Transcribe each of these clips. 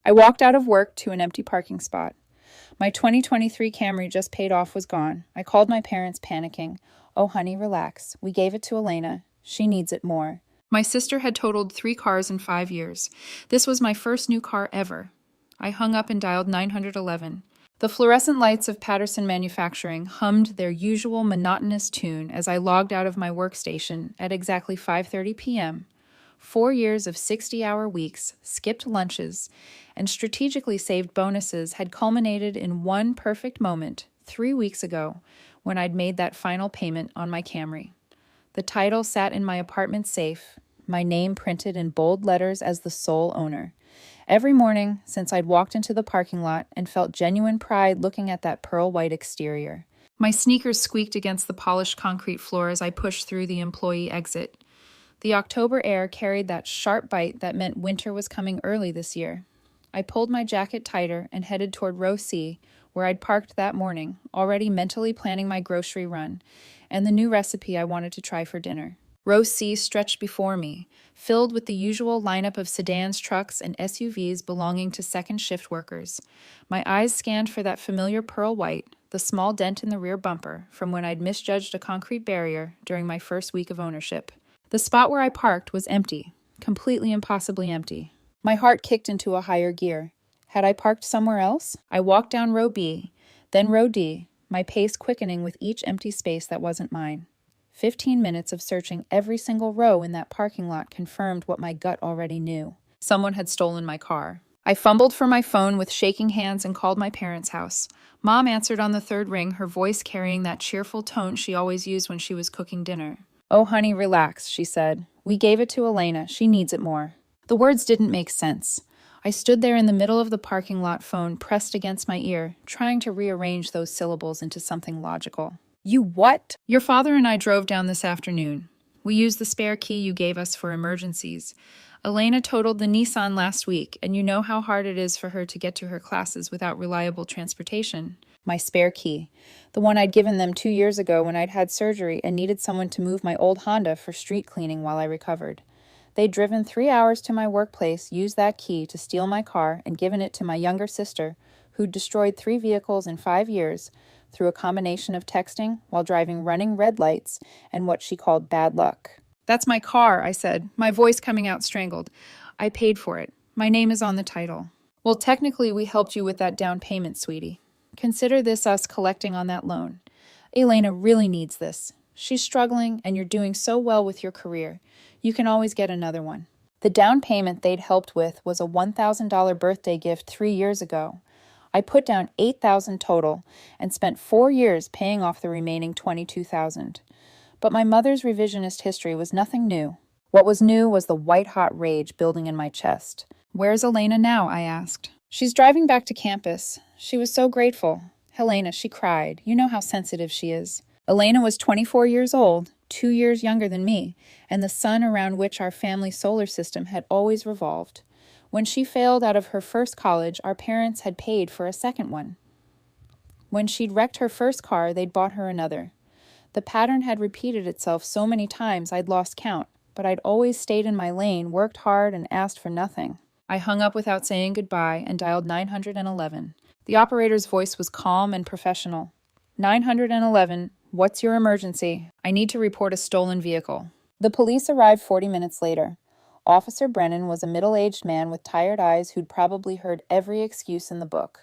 I walked out of work to an empty parking spot. My 2023 Camry just paid off was gone. I called my parents panicking. Oh, honey, relax. We gave it to Elena. She needs it more. My sister had totaled 3 cars in 5 years. This was my first new car ever. I hung up and dialed 911. The fluorescent lights of Patterson Manufacturing hummed their usual monotonous tune as I logged out of my workstation at exactly 5:30 p.m. 4 years of 60-hour weeks, skipped lunches, and strategically saved bonuses had culminated in one perfect moment 3 weeks ago when I'd made that final payment on my Camry. The title sat in my apartment safe, my name printed in bold letters as the sole owner. Every morning since I'd walked into the parking lot and felt genuine pride looking at that pearl white exterior. My sneakers squeaked against the polished concrete floor as I pushed through the employee exit. The October air carried that sharp bite that meant winter was coming early this year. I pulled my jacket tighter and headed toward row C, where I'd parked that morning, already mentally planning my grocery run and the new recipe I wanted to try for dinner. Row C stretched before me, filled with the usual lineup of sedans, trucks, and SUVs belonging to second shift workers. My eyes scanned for that familiar pearl white, the small dent in the rear bumper from when I'd misjudged a concrete barrier during my first week of ownership. The spot where I parked was empty, completely impossibly empty. My heart kicked into a higher gear. Had I parked somewhere else? I walked down row B, then row D, my pace quickening with each empty space that wasn't mine. 15 minutes of searching every single row in that parking lot confirmed what my gut already knew. Someone had stolen my car. I fumbled for my phone with shaking hands and called my parents' house. Mom answered on the third ring, her voice carrying that cheerful tone she always used when she was cooking dinner. Oh, honey, relax, she said. We gave it to Elena. She needs it more. The words didn't make sense. I stood there in the middle of the parking lot, phone pressed against my ear, trying to rearrange those syllables into something logical. You what? Your father and I drove down this afternoon. We used the spare key you gave us for emergencies. Elena totaled the Nissan last week, and you know how hard it is for her to get to her classes without reliable transportation. My spare key. The one I'd given them 2 years ago when I'd had surgery and needed someone to move my old Honda for street cleaning while I recovered. They'd driven 3 hours to my workplace, used that key to steal my car, and given it to my younger sister, who'd destroyed 3 vehicles in 5 years, through a combination of texting while driving running red lights and what she called bad luck. That's my car, I said, my voice coming out strangled. I paid for it. My name is on the title. Well, technically, we helped you with that down payment, sweetie. Consider this us collecting on that loan. Elena really needs this. She's struggling, and you're doing so well with your career. You can always get another one. The down payment they'd helped with was a $1,000 birthday gift 3 years ago. I put down $8,000 total and spent 4 years paying off the remaining $22,000. But my mother's revisionist history was nothing new. What was new was the white-hot rage building in my chest. Where's Elena now? I asked. She's driving back to campus. She was so grateful. Helena, she cried. You know how sensitive she is. Elena was 24 years old, 2 years younger than me, and the sun around which our family solar system had always revolved. When she failed out of her first college, our parents had paid for a second one. When she'd wrecked her first car, they'd bought her another. The pattern had repeated itself so many times I'd lost count, but I'd always stayed in my lane, worked hard, and asked for nothing. I hung up without saying goodbye and dialed 911. The operator's voice was calm and professional. 911, what's your emergency? I need to report a stolen vehicle. The police arrived 40 minutes later. Officer Brennan was a middle-aged man with tired eyes who'd probably heard every excuse in the book.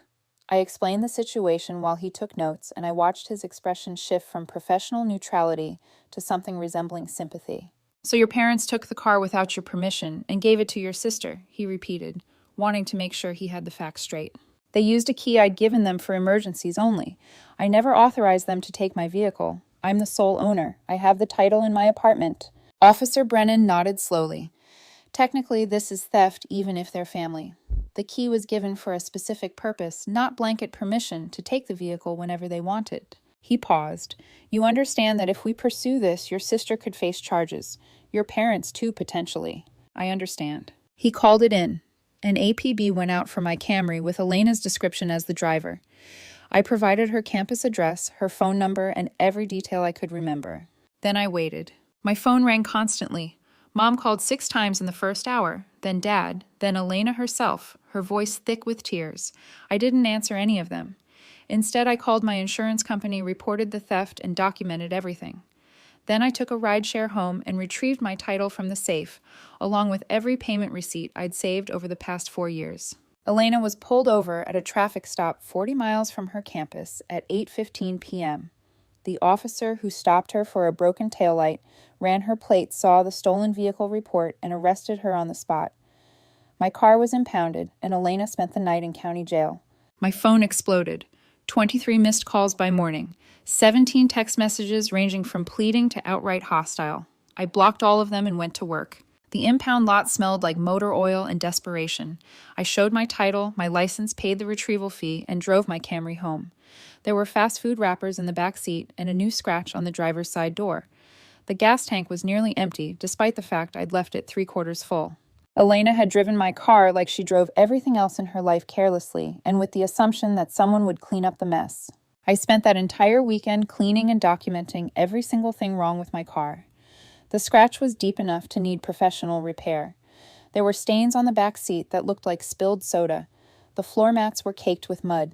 I explained the situation while he took notes, and I watched his expression shift from professional neutrality to something resembling sympathy. So your parents took the car without your permission and gave it to your sister, he repeated, wanting to make sure he had the facts straight. They used a key I'd given them for emergencies only. I never authorized them to take my vehicle. I'm the sole owner. I have the title in my apartment. Officer Brennan nodded slowly. Technically, this is theft even if they're family. The key was given for a specific purpose, not blanket permission to take the vehicle whenever they wanted. He paused. You understand that if we pursue this, your sister could face charges. Your parents, too, potentially. I understand. He called it in. An APB went out for my Camry with Elena's description as the driver. I provided her campus address, her phone number, and every detail I could remember. Then I waited. My phone rang constantly. Mom called 6 times in the first hour, then Dad, then Elena herself, her voice thick with tears. I didn't answer any of them. Instead, I called my insurance company, reported the theft, and documented everything. Then I took a rideshare home and retrieved my title from the safe, along with every payment receipt I'd saved over the past 4 years. Elena was pulled over at a traffic stop 40 miles from her campus at 8:15 p.m. The officer who stopped her for a broken taillight ran her plates, saw the stolen vehicle report, and arrested her on the spot. My car was impounded, and Elena spent the night in county jail. My phone exploded. 23 missed calls by morning. 17 text messages ranging from pleading to outright hostile. I blocked all of them and went to work. The impound lot smelled like motor oil and desperation. I showed my title, my license, paid the retrieval fee, and drove my Camry home. There were fast food wrappers in the back seat and a new scratch on the driver's side door. The gas tank was nearly empty, despite the fact I'd left it 3/4 full. Elena had driven my car like she drove everything else in her life carelessly, and with the assumption that someone would clean up the mess. I spent that entire weekend cleaning and documenting every single thing wrong with my car. The scratch was deep enough to need professional repair. There were stains on the back seat that looked like spilled soda. The floor mats were caked with mud.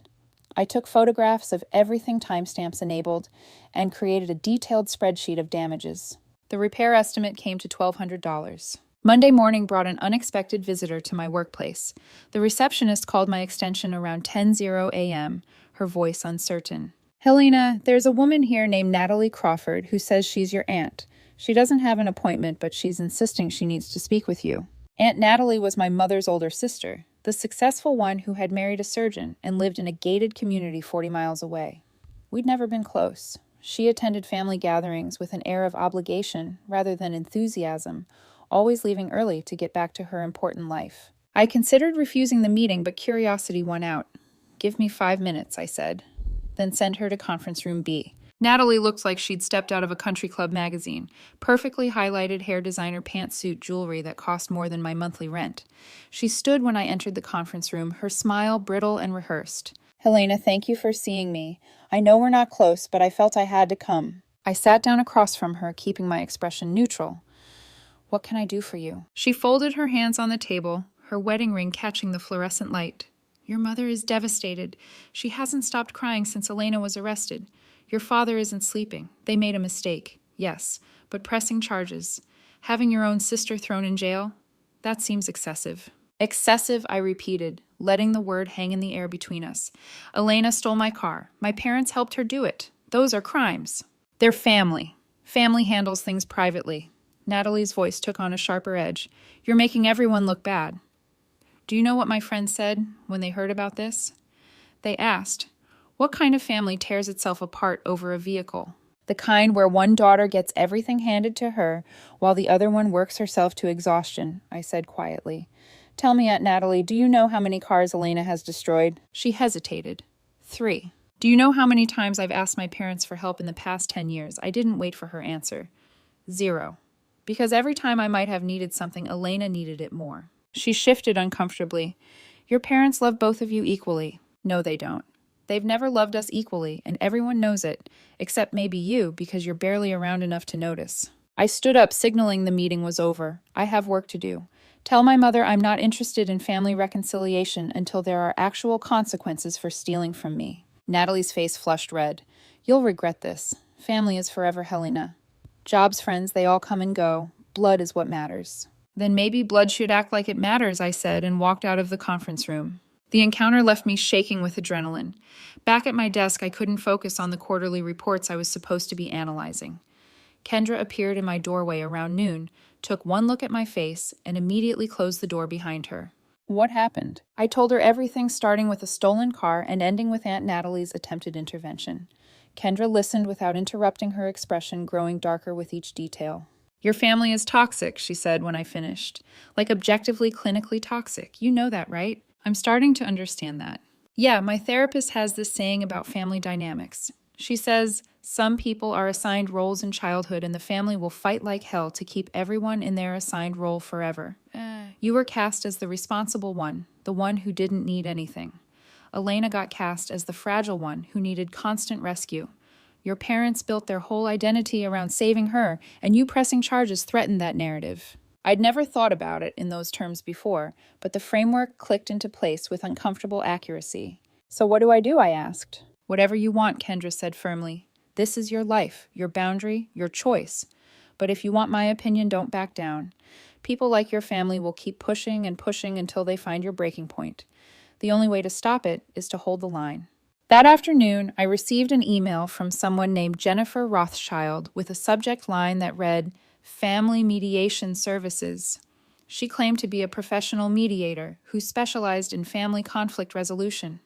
I took photographs of everything timestamps enabled and created a detailed spreadsheet of damages. The repair estimate came to $1,200. Monday morning brought an unexpected visitor to my workplace. The receptionist called my extension around 10:00 a.m., her voice uncertain. "Helena, there's a woman here named Natalie Crawford who says she's your aunt. She doesn't have an appointment, but she's insisting she needs to speak with you." Aunt Natalie was my mother's older sister, the successful one who had married a surgeon and lived in a gated community 40 miles away. We'd never been close. She attended family gatherings with an air of obligation rather than enthusiasm, always leaving early to get back to her important life. I considered refusing the meeting, but curiosity won out. "Give me 5 minutes," I said, then send her to conference room B. Natalie looked like she'd stepped out of a country club magazine, perfectly highlighted hair designer pantsuit jewelry that cost more than my monthly rent. She stood when I entered the conference room, her smile brittle and rehearsed. "Helena, thank you for seeing me. I know we're not close, but I felt I had to come." I sat down across from her, keeping my expression neutral. "What can I do for you?" She folded her hands on the table, her wedding ring catching the fluorescent light. "Your mother is devastated. She hasn't stopped crying since Elena was arrested. Your father isn't sleeping. They made a mistake, yes, but pressing charges. Having your own sister thrown in jail? That seems excessive." "Excessive," I repeated, letting the word hang in the air between us. "Elena stole my car. My parents helped her do it. Those are crimes." "They're family. Family handles things privately." Natalie's voice took on a sharper edge. "You're making everyone look bad." Do you know what my friends said when they heard about this? They asked, "What kind of family tears itself apart over a vehicle?" "The kind where one daughter gets everything handed to her while the other one works herself to exhaustion," I said quietly. "Tell me, Aunt Natalie, do you know how many cars Elena has destroyed?" She hesitated. 3. "Do you know how many times I've asked my parents for help in the past 10 years? I didn't wait for her answer. 0. Because every time I might have needed something, Elena needed it more." She shifted uncomfortably. "Your parents love both of you equally." "No, they don't. They've never loved us equally, and everyone knows it, except maybe you, because you're barely around enough to notice." I stood up, signaling the meeting was over. "I have work to do. Tell my mother I'm not interested in family reconciliation until there are actual consequences for stealing from me." Natalie's face flushed red. "You'll regret this. Family is forever, Helena. Jobs, friends, they all come and go. Blood is what matters." "Then maybe blood should act like it matters," I said, and walked out of the conference room. The encounter left me shaking with adrenaline. Back at my desk, I couldn't focus on the quarterly reports I was supposed to be analyzing. Kendra appeared in my doorway around noon, took one look at my face, and immediately closed the door behind her. "What happened?" I told her everything, starting with a stolen car and ending with Aunt Natalie's attempted intervention. Kendra listened without interrupting, her expression growing darker with each detail. "Your family is toxic," she said when I finished. "Like objectively, clinically toxic. You know that, right?" I'm starting to understand that. "Yeah, my therapist has this saying about family dynamics. She says some people are assigned roles in childhood and the family will fight like hell to keep everyone in their assigned role forever. You were cast as the responsible one, the one who didn't need anything. Elena got cast as the fragile one who needed constant rescue. Your parents built their whole identity around saving her, and you pressing charges threatened that narrative. I'd never thought about it in those terms before, but the framework clicked into place with uncomfortable accuracy. So what do? I asked. Whatever you want, Kendra said firmly. This is your life, your boundary, your choice. But if you want my opinion, don't back down. People like your family will keep pushing and pushing until they find your breaking point. The only way to stop it is to hold the line. That afternoon, I received an email from someone named Jennifer Rothschild with a subject line that read, Family Mediation Services. She claimed to be a professional mediator who specialized in family conflict resolution.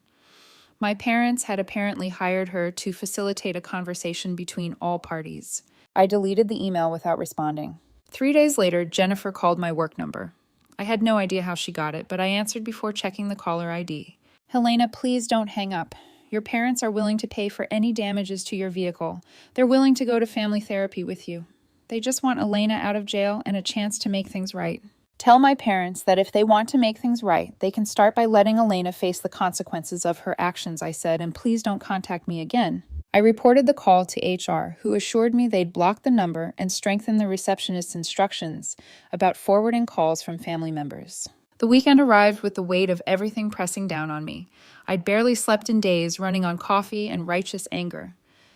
My parents had apparently hired her to facilitate a conversation between all parties. I deleted the email without responding. 3 days later, Jennifer called my work number. I had no idea how she got it, but I answered before checking the caller ID. Helena, please don't hang up. Your parents are willing to pay for any damages to your vehicle. They're willing to go to family therapy with you. They just want Elena out of jail and a chance to make things right. Tell my parents that if they want to make things right, they can start by letting Elena face the consequences of her actions, I said, and please don't contact me again. I reported the call to HR, who assured me they'd block the number and strengthen the receptionist's instructions about forwarding calls from family members. The weekend arrived with the weight of everything pressing down on me. I'd barely slept in days, running on coffee and righteous anger.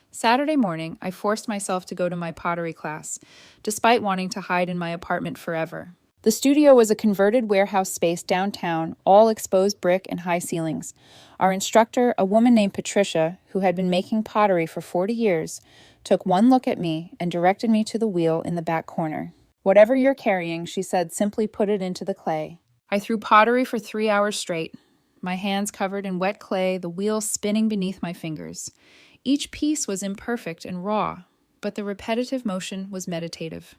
Saturday morning, I forced myself to go to my pottery class, despite wanting to hide in my apartment forever. The studio was a converted warehouse space downtown, all exposed brick and high ceilings. Our instructor, a woman named Patricia, who had been making pottery for 40 years, took one look at me and directed me to the wheel in the back corner. Whatever you're carrying, she said, simply put it into the clay. I threw pottery for 3 hours straight, my hands covered in wet clay, the wheel spinning beneath my fingers. Each piece was imperfect and raw, but the repetitive motion was meditative.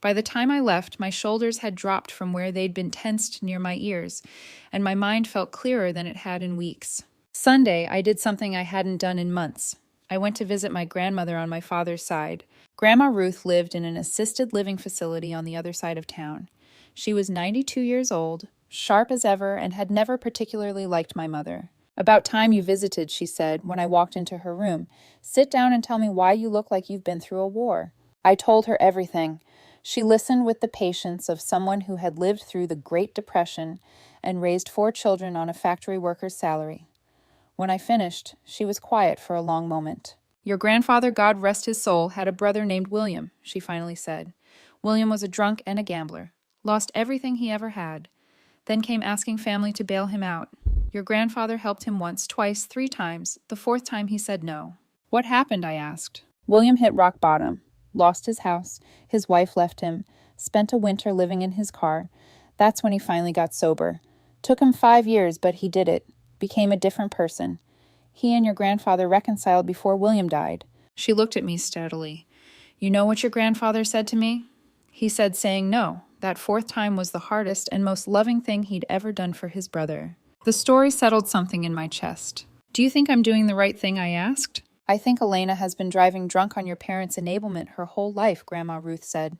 By the time I left, my shoulders had dropped from where they'd been tensed near my ears, and my mind felt clearer than it had in weeks. Sunday, I did something I hadn't done in months. I went to visit my grandmother on my father's side. Grandma Ruth lived in an assisted living facility on the other side of town. She was 92 years old, sharp as ever, and had never particularly liked my mother. About time you visited, she said, when I walked into her room. Sit down and tell me why you look like you've been through a war. I told her everything. She listened with the patience of someone who had lived through the Great Depression and raised 4 children on a factory worker's salary. When I finished, she was quiet for a long moment. Your grandfather, God rest his soul, had a brother named William, she finally said. William was a drunk and a gambler, lost everything he ever had, then came asking family to bail him out. Your grandfather helped him once, twice, 3 times. The 4th time he said no. What happened? I asked. William hit rock bottom. Lost his house, his wife left him, spent a winter living in his car. That's when he finally got sober. Took him 5 years, but he did it. Became a different person. He and your grandfather reconciled before William died. She looked at me steadily. You know what your grandfather said to me? He said saying no. That 4th time was the hardest and most loving thing he'd ever done for his brother. The story settled something in my chest. Do you think I'm doing the right thing? I asked. I think Elena has been driving drunk on your parents' enablement her whole life, Grandma Ruth said,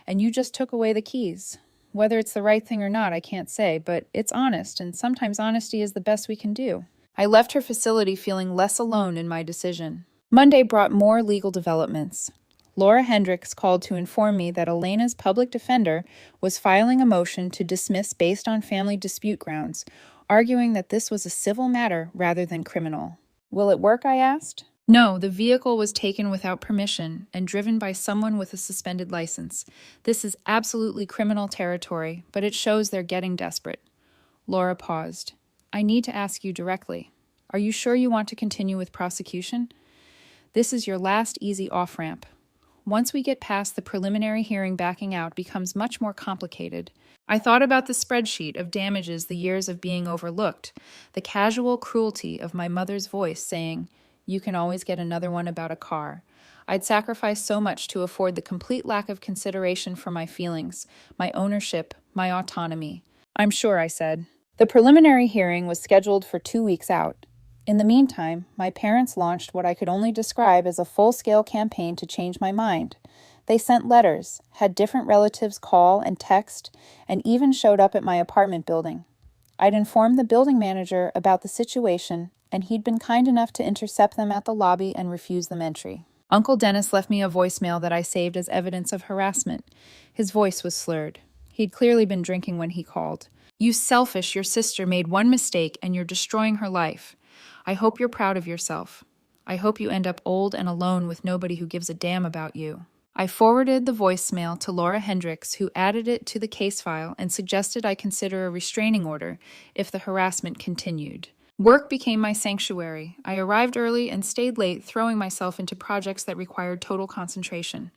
and you just took away the keys. Whether it's the right thing or not, I can't say, but it's honest, and sometimes honesty is the best we can do. I left her facility feeling less alone in my decision. Monday brought more legal developments. Laura Hendricks called to inform me that Elena's public defender was filing a motion to dismiss based on family dispute grounds, arguing that this was a civil matter rather than criminal. Will it work? I asked. No, the vehicle was taken without permission and driven by someone with a suspended license. This is absolutely criminal territory, but it shows they're getting desperate. Laura paused. I need to ask you directly. Are you sure you want to continue with prosecution? This is your last easy off-ramp. Once we get past the preliminary hearing, backing out becomes much more complicated. I thought about the spreadsheet of damages, the years of being overlooked, the casual cruelty of my mother's voice saying, you can always get another one about a car. I'd sacrificed so much to afford the complete lack of consideration for my feelings, my ownership, my autonomy. I'm sure, I said. The preliminary hearing was scheduled for 2 weeks out. In the meantime, my parents launched what I could only describe as a full-scale campaign to change my mind. They sent letters, had different relatives call and text, and even showed up at my apartment building. I'd informed the building manager about the situation, and he'd been kind enough to intercept them at the lobby and refuse them entry. Uncle Dennis left me a voicemail that I saved as evidence of harassment. His voice was slurred. He'd clearly been drinking when he called. "You selfish, your sister made one mistake and you're destroying her life. I hope you're proud of yourself. I hope you end up old and alone with nobody who gives a damn about you." I forwarded the voicemail to Laura Hendricks, who added it to the case file and suggested I consider a restraining order if the harassment continued. Work became my sanctuary. I arrived early and stayed late, throwing myself into projects that required total concentration.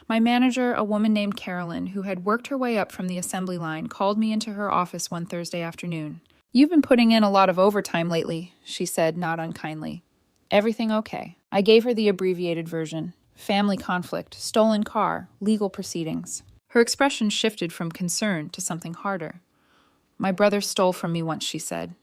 My manager, a woman named Carolyn, who had worked her way up from the assembly line, called me into her office one Thursday afternoon. "You've been putting in a lot of overtime lately," she said, not unkindly. "Everything okay?" I gave her the abbreviated version. Family conflict, stolen car, legal proceedings. Her expression shifted from concern to something harder. "My brother stole from me once," she said.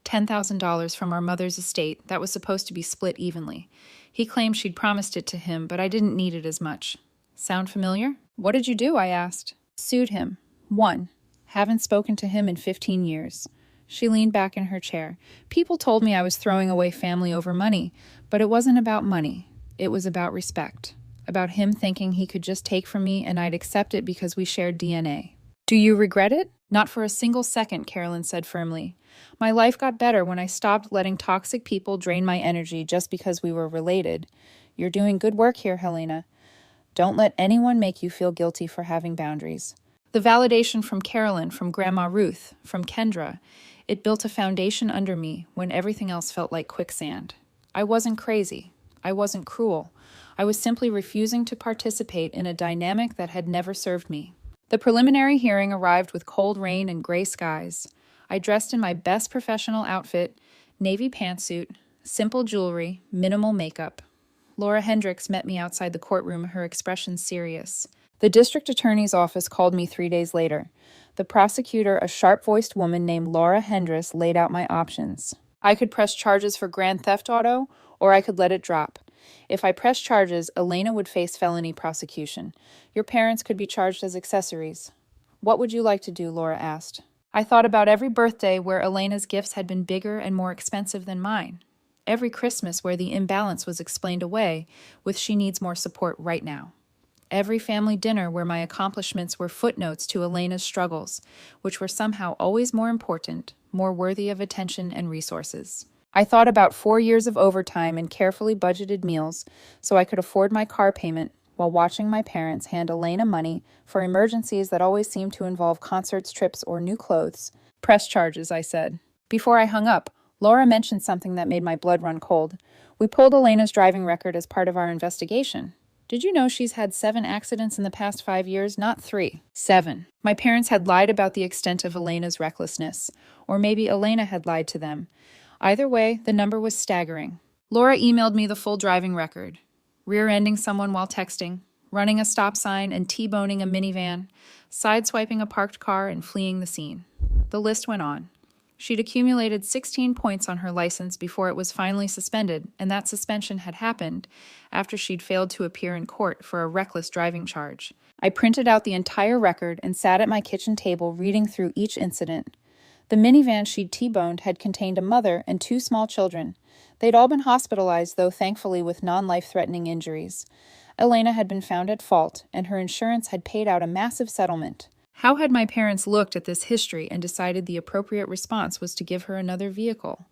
$10,000 from our mother's estate that was supposed to be split evenly. He claimed she'd promised it to him, but I didn't need it as much. Sound familiar? "What did you do?" I asked. "Sued him. Won. Haven't spoken to him in 15 years. She leaned back in her chair. "People told me I was throwing away family over money, but it wasn't about money. It was about respect. About him thinking he could just take from me and I'd accept it because we shared DNA. "Do you regret it?" "Not for a single second," Carolyn said firmly. "My life got better when I stopped letting toxic people drain my energy just because we were related. You're doing good work here, Helena. Don't let anyone make you feel guilty for having boundaries." The validation from Carolyn, from Grandma Ruth, from Kendra, it built a foundation under me when everything else felt like quicksand. I wasn't crazy. I wasn't cruel. I was simply refusing to participate in a dynamic that had never served me. The preliminary hearing arrived with cold rain and gray skies. I dressed in my best professional outfit, navy pantsuit, simple jewelry, minimal makeup. Laura Hendricks met me outside the courtroom, her expression serious. The district attorney's office called me 3 days later. The prosecutor, a sharp-voiced woman named Laura Hendricks, laid out my options. I could press charges for grand theft auto, or I could let it drop. If I pressed charges, Elena would face felony prosecution. Your parents could be charged as accessories. "What would you like to do?" Laura asked. I thought about every birthday where Elena's gifts had been bigger and more expensive than mine. Every Christmas where the imbalance was explained away with "she needs more support right now." Every family dinner where my accomplishments were footnotes to Elena's struggles, which were somehow always more important, more worthy of attention and resources. I thought about 4 years of overtime and carefully budgeted meals so I could afford my car payment while watching my parents hand Elena money for emergencies that always seemed to involve concerts, trips, or new clothes. "Press charges," I said. Before I hung up, Laura mentioned something that made my blood run cold. "We pulled Elena's driving record as part of our investigation. Did you know she's had 7 accidents in the past 5 years? Not 3. 7. My parents had lied about the extent of Elena's recklessness. Or maybe Elena had lied to them. Either way, the number was staggering. Laura emailed me the full driving record. Rear-ending someone while texting, running a stop sign and T-boning a minivan, sideswiping a parked car and fleeing the scene. The list went on. She'd accumulated 16 points on her license before it was finally suspended, and that suspension had happened after she'd failed to appear in court for a reckless driving charge. I printed out the entire record and sat at my kitchen table reading through each incident. The minivan she'd T-boned had contained a mother and 2 small children. They'd all been hospitalized, though thankfully with non-life-threatening injuries. Elena had been found at fault, and her insurance had paid out a massive settlement. How had my parents looked at this history and decided the appropriate response was to give her another vehicle?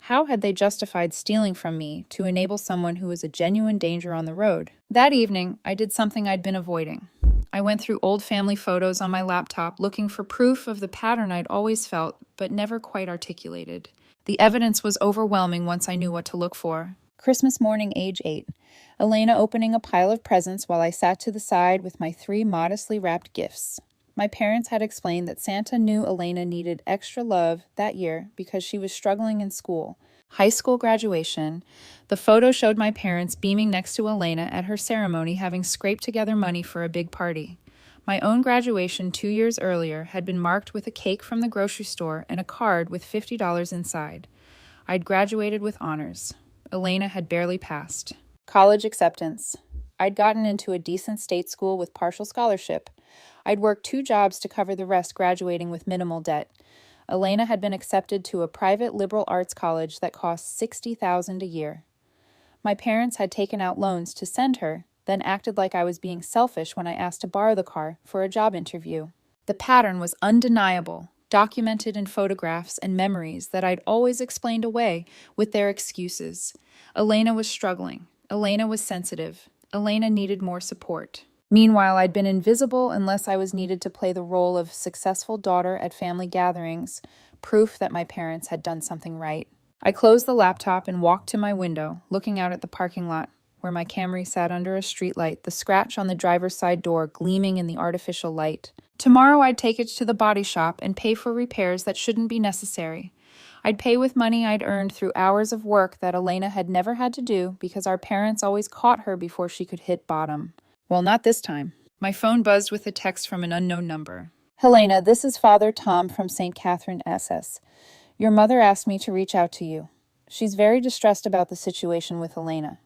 How had they justified stealing from me to enable someone who was a genuine danger on the road? That evening, I did something I'd been avoiding. I went through old family photos on my laptop looking for proof of the pattern I'd always felt, but never quite articulated. The evidence was overwhelming once I knew what to look for. Christmas morning, age 8. Elena opening a pile of presents while I sat to the side with my 3 modestly wrapped gifts. My parents had explained that Santa knew Elena needed extra love that year because she was struggling in school. High school graduation. The photo showed my parents beaming next to Elena at her ceremony, having scraped together money for a big party. My own graduation 2 years earlier had been marked with a cake from the grocery store and a card with $50 inside. I'd graduated with honors. Elena had barely passed. College acceptance. I'd gotten into a decent state school with partial scholarship. I'd worked 2 jobs to cover the rest, graduating with minimal debt. Elena had been accepted to a private liberal arts college that cost $60,000 a year. My parents had taken out loans to send her, then acted like I was being selfish when I asked to borrow the car for a job interview. The pattern was undeniable, documented in photographs and memories that I'd always explained away with their excuses. Elena was struggling. Elena was sensitive. Elena needed more support. Meanwhile, I'd been invisible unless I was needed to play the role of successful daughter at family gatherings, proof that my parents had done something right. I closed the laptop and walked to my window, looking out at the parking lot, where my Camry sat under a streetlight, the scratch on the driver's side door gleaming in the artificial light. Tomorrow I'd take it to the body shop and pay for repairs that shouldn't be necessary. I'd pay with money I'd earned through hours of work that Elena had never had to do because our parents always caught her before she could hit bottom. Well, not this time. My phone buzzed with a text from an unknown number. "Helena, this is Father Tom from St. Catherine, SS. Your mother asked me to reach out to you. She's very distressed about the situation with Elena.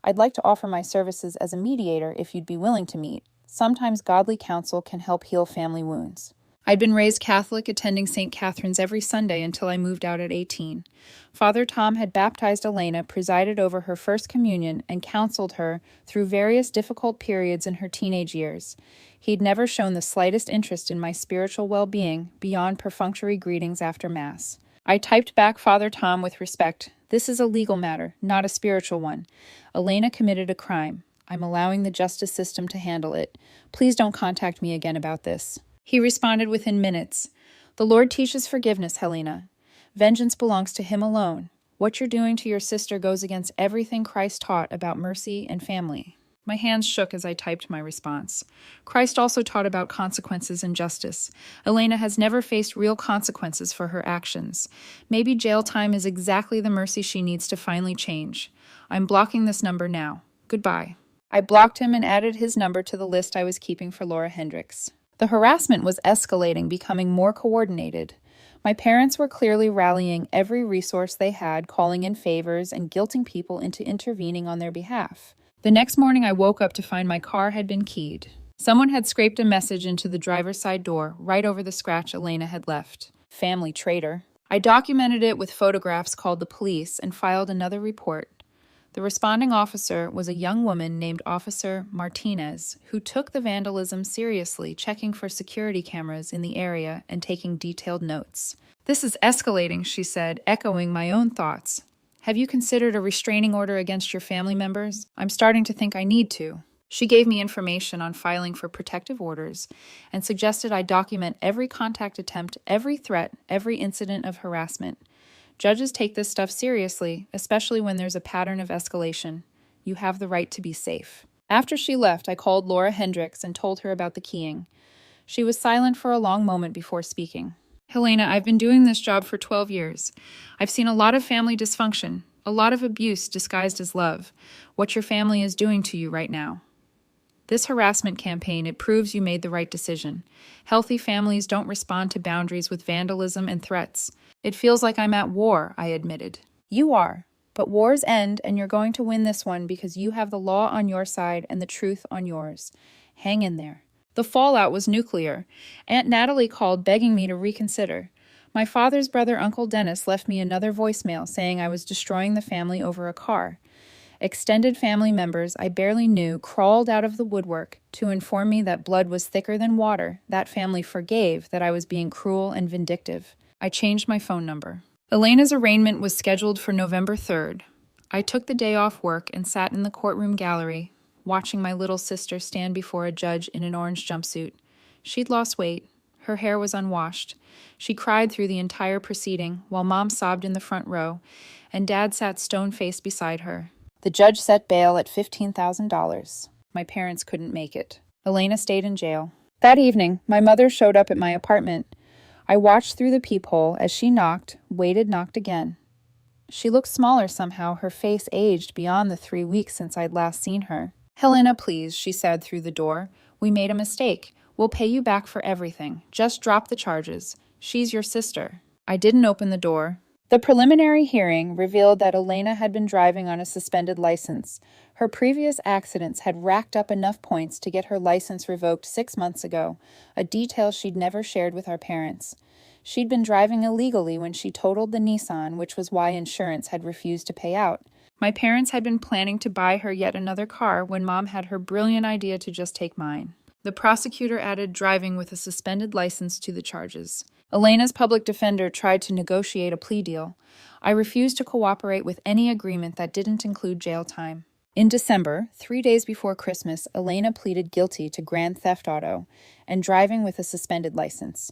I'd like to offer my services as a mediator if you'd be willing to meet. Sometimes godly counsel can help heal family wounds." I'd been raised Catholic, attending St. Catherine's every Sunday until I moved out at 18. Father Tom had baptized Elena, presided over her first communion, and counseled her through various difficult periods in her teenage years. He'd never shown the slightest interest in my spiritual well-being beyond perfunctory greetings after Mass. I typed back Father Tom with respect. "This is a legal matter, not a spiritual one. Elena committed a crime. I'm allowing the justice system to handle it. Please don't contact me again about this." He responded within minutes. "The Lord teaches forgiveness, Helena. Vengeance belongs to Him alone. What you're doing to your sister goes against everything Christ taught about mercy and family." My hands shook as I typed my response. Christ also taught about consequences and justice. Elena has never faced real consequences for her actions. Maybe jail time is exactly the mercy she needs to finally change. I'm blocking this number now. Goodbye. I blocked him and added his number to the list I was keeping for Laura Hendricks. The harassment was escalating, becoming more coordinated. My parents were clearly rallying every resource they had, calling in favors and guilting people into intervening on their behalf. The next morning I woke up to find my car had been keyed. Someone had scraped a message into the driver's side door, right over the scratch Elena had left. Family traitor. I documented it with photographs, called the police, and filed another report. The responding officer was a young woman named Officer Martinez, who took the vandalism seriously, checking for security cameras in the area and taking detailed notes. "This is escalating," she said, echoing my own thoughts. "Have you considered a restraining order against your family members? I'm starting to think I need to." She gave me information on filing for protective orders and suggested I document every contact attempt, every threat, every incident of harassment. Judges take this stuff seriously, especially when there's a pattern of escalation. You have the right to be safe. After she left, I called Laura Hendricks and told her about the keying. She was silent for a long moment before speaking. "Helena, I've been doing this job for 12 years. I've seen a lot of family dysfunction, a lot of abuse disguised as love. What your family is doing to you right now. This harassment campaign, it proves you made the right decision. Healthy families don't respond to boundaries with vandalism and threats. It feels like I'm at war," I admitted. "You are, but wars end and you're going to win this one because you have the law on your side and the truth on yours. Hang in there." The fallout was nuclear. Aunt Natalie called begging me to reconsider. My father's brother, Uncle Dennis, left me another voicemail saying I was destroying the family over a car. Extended family members I barely knew crawled out of the woodwork to inform me that blood was thicker than water. That family forgave that I was being cruel and vindictive. I changed my phone number. Elena's arraignment was scheduled for November 3rd. I took the day off work and sat in the courtroom gallery, watching my little sister stand before a judge in an orange jumpsuit. She'd lost weight. Her hair was unwashed. She cried through the entire proceeding, while Mom sobbed in the front row, and Dad sat stone-faced beside her. The judge set bail at $15,000. My parents couldn't make it. Elena stayed in jail. That evening, my mother showed up at my apartment. I watched through the peephole as she knocked, waited, knocked again. She looked smaller somehow, her face aged beyond the 3 weeks since I'd last seen her. "Helena, please," she said through the door. "We made a mistake. We'll pay you back for everything. Just drop the charges. She's your sister." I didn't open the door. The preliminary hearing revealed that Elena had been driving on a suspended license. Her previous accidents had racked up enough points to get her license revoked 6 months ago, a detail she'd never shared with our parents. She'd been driving illegally when she totaled the Nissan, which was why insurance had refused to pay out. My parents had been planning to buy her yet another car when Mom had her brilliant idea to just take mine. The prosecutor added driving with a suspended license to the charges. Elena's public defender tried to negotiate a plea deal. I refused to cooperate with any agreement that didn't include jail time. In December, 3 days before Christmas, Elena pleaded guilty to grand theft auto and driving with a suspended license.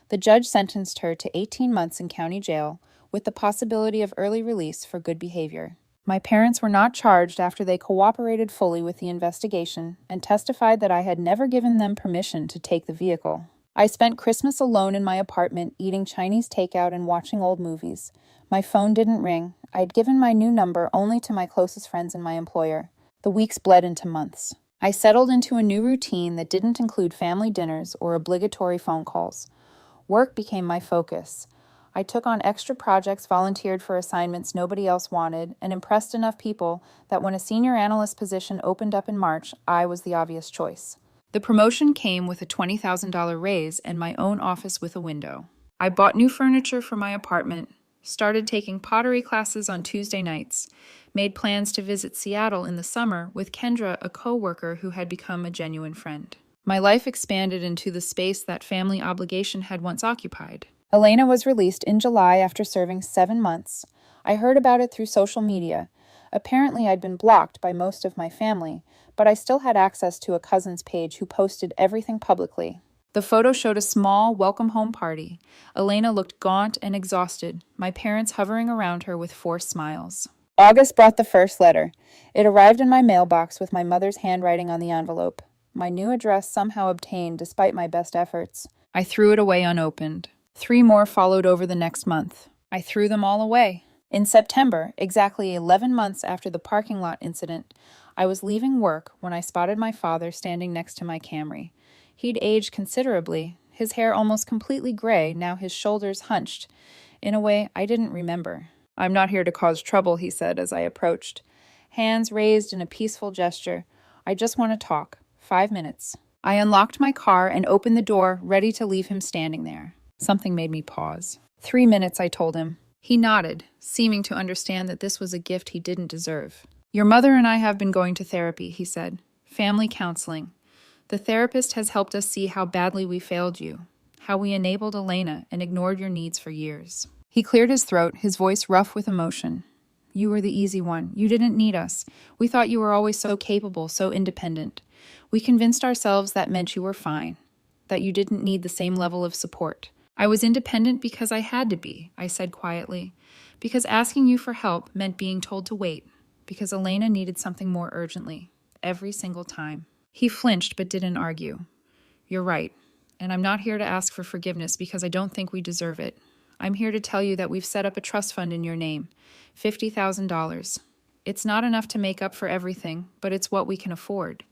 The judge sentenced her to 18 months in county jail with the possibility of early release for good behavior. My parents were not charged after they cooperated fully with the investigation and testified that I had never given them permission to take the vehicle. I spent Christmas alone in my apartment, eating Chinese takeout and watching old movies. My phone didn't ring. I had given my new number only to my closest friends and my employer. The weeks bled into months. I settled into a new routine that didn't include family dinners or obligatory phone calls. Work became my focus. I took on extra projects, volunteered for assignments nobody else wanted, and impressed enough people that when a senior analyst position opened up in March, I was the obvious choice. The promotion came with a $20,000 raise and my own office with a window. I bought new furniture for my apartment, started taking pottery classes on Tuesday nights, made plans to visit Seattle in the summer with Kendra, a co-worker who had become a genuine friend. My life expanded into the space that family obligation had once occupied. Elena was released in July after serving 7 months. I heard about it through social media. Apparently, I'd been blocked by most of my family, but I still had access to a cousin's page who posted everything publicly. The photo showed a small, welcome home party. Elena looked gaunt and exhausted, my parents hovering around her with forced smiles. August brought the first letter. It arrived in my mailbox with my mother's handwriting on the envelope. My new address somehow obtained despite my best efforts. I threw it away unopened. 3 more followed over the next month. I threw them all away. In September, exactly 11 months after the parking lot incident, I was leaving work when I spotted my father standing next to my Camry. He'd aged considerably, his hair almost completely gray, now his shoulders hunched, in a way I didn't remember. "I'm not here to cause trouble," he said as I approached. Hands raised in a peaceful gesture. "I just want to talk. 5 minutes." I unlocked my car and opened the door, ready to leave him standing there. Something made me pause. 3 minutes, I told him. He nodded, seeming to understand that this was a gift he didn't deserve. "Your mother and I have been going to therapy," he said. "Family counseling. The therapist has helped us see how badly we failed you, how we enabled Elena and ignored your needs for years." He cleared his throat, his voice rough with emotion. "You were the easy one. You didn't need us. We thought you were always so capable, so independent. We convinced ourselves that meant you were fine, that you didn't need the same level of support. I was independent because I had to be," I said quietly, "because asking you for help meant being told to wait, because Elena needed something more urgently, every single time." He flinched but didn't argue. "You're right, and I'm not here to ask for forgiveness because I don't think we deserve it. I'm here to tell you that we've set up a trust fund in your name, $50,000. It's not enough to make up for everything, but it's what we can afford.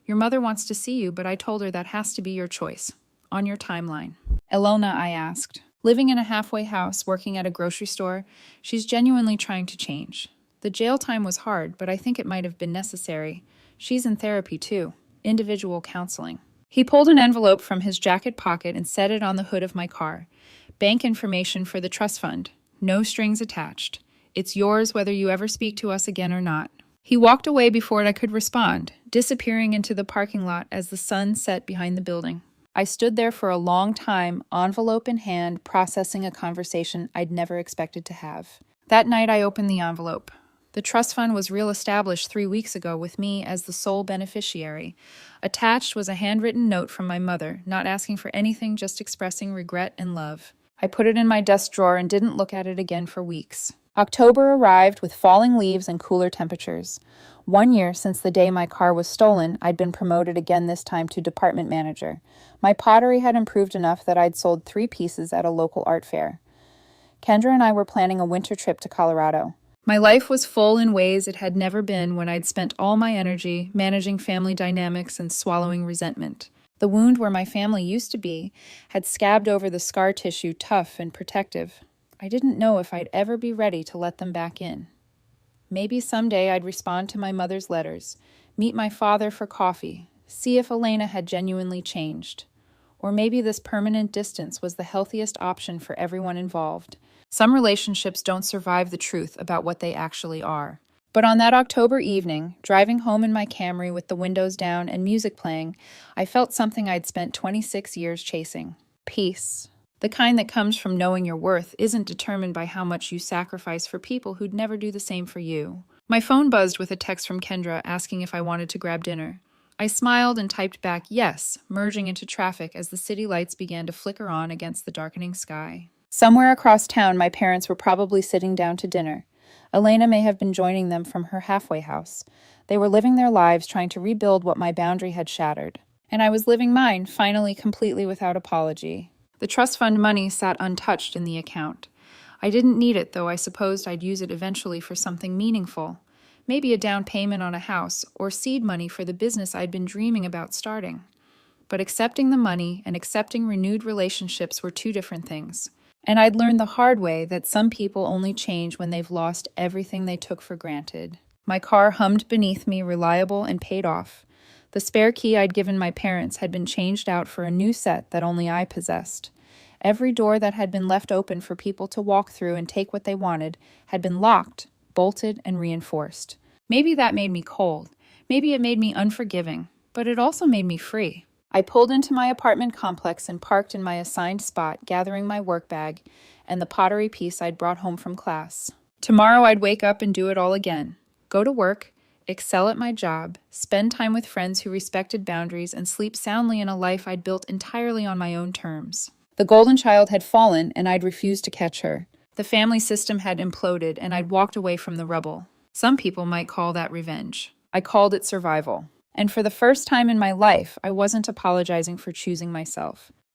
Your mother wants to see you, but I told her that has to be your choice, on your timeline." "Elena," I asked. Living in a halfway house, working at a grocery store, she's genuinely trying to change. The jail time was hard, but I think it might have been necessary. She's in therapy too, individual counseling. He pulled an envelope from his jacket pocket and set it on the hood of my car. "Bank information for the trust fund. No strings attached. It's yours whether you ever speak to us again or not." He walked away before I could respond, disappearing into the parking lot as the sun set behind the building. I stood there for a long time, envelope in hand, processing a conversation I'd never expected to have. That night I opened the envelope. The trust fund was re-established 3 weeks ago with me as the sole beneficiary. Attached was a handwritten note from my mother, not asking for anything, just expressing regret and love. I put it in my desk drawer and didn't look at it again for weeks. October arrived with falling leaves and cooler temperatures. 1 year since the day my car was stolen, I'd been promoted again, this time to department manager. My pottery had improved enough that I'd sold 3 pieces at a local art fair. Kendra and I were planning a winter trip to Colorado. My life was full in ways it had never been when I'd spent all my energy managing family dynamics and swallowing resentment. The wound where my family used to be had scabbed over the scar tissue, tough and protective. I didn't know if I'd ever be ready to let them back in. Maybe someday I'd respond to my mother's letters, meet my father for coffee, see if Elena had genuinely changed. Or maybe this permanent distance was the healthiest option for everyone involved. Some relationships don't survive the truth about what they actually are. But on that October evening, driving home in my Camry with the windows down and music playing, I felt something I'd spent 26 years chasing. Peace. The kind that comes from knowing your worth isn't determined by how much you sacrifice for people who'd never do the same for you. My phone buzzed with a text from Kendra asking if I wanted to grab dinner. I smiled and typed back yes, merging into traffic as the city lights began to flicker on against the darkening sky. Somewhere across town, my parents were probably sitting down to dinner. Elena may have been joining them from her halfway house. They were living their lives trying to rebuild what my boundary had shattered. And I was living mine, finally completely without apology. The trust fund money sat untouched in the account. I didn't need it, though I supposed I'd use it eventually for something meaningful. Maybe a down payment on a house, or seed money for the business I'd been dreaming about starting. But accepting the money and accepting renewed relationships were two different things. And I'd learned the hard way that some people only change when they've lost everything they took for granted. My car hummed beneath me, reliable and paid off. The spare key I'd given my parents had been changed out for a new set that only I possessed. Every door that had been left open for people to walk through and take what they wanted had been locked, bolted, and reinforced. Maybe that made me cold. Maybe it made me unforgiving. But it also made me free. I pulled into my apartment complex and parked in my assigned spot, gathering my work bag and the pottery piece I'd brought home from class. Tomorrow I'd wake up and do it all again. Go to work, excel at my job, spend time with friends who respected boundaries, and sleep soundly in a life I'd built entirely on my own terms. The golden child had fallen, and I'd refused to catch her. The family system had imploded, and I'd walked away from the rubble. Some people might call that revenge. I called it survival. And for the first time in my life, I wasn't apologizing for choosing myself.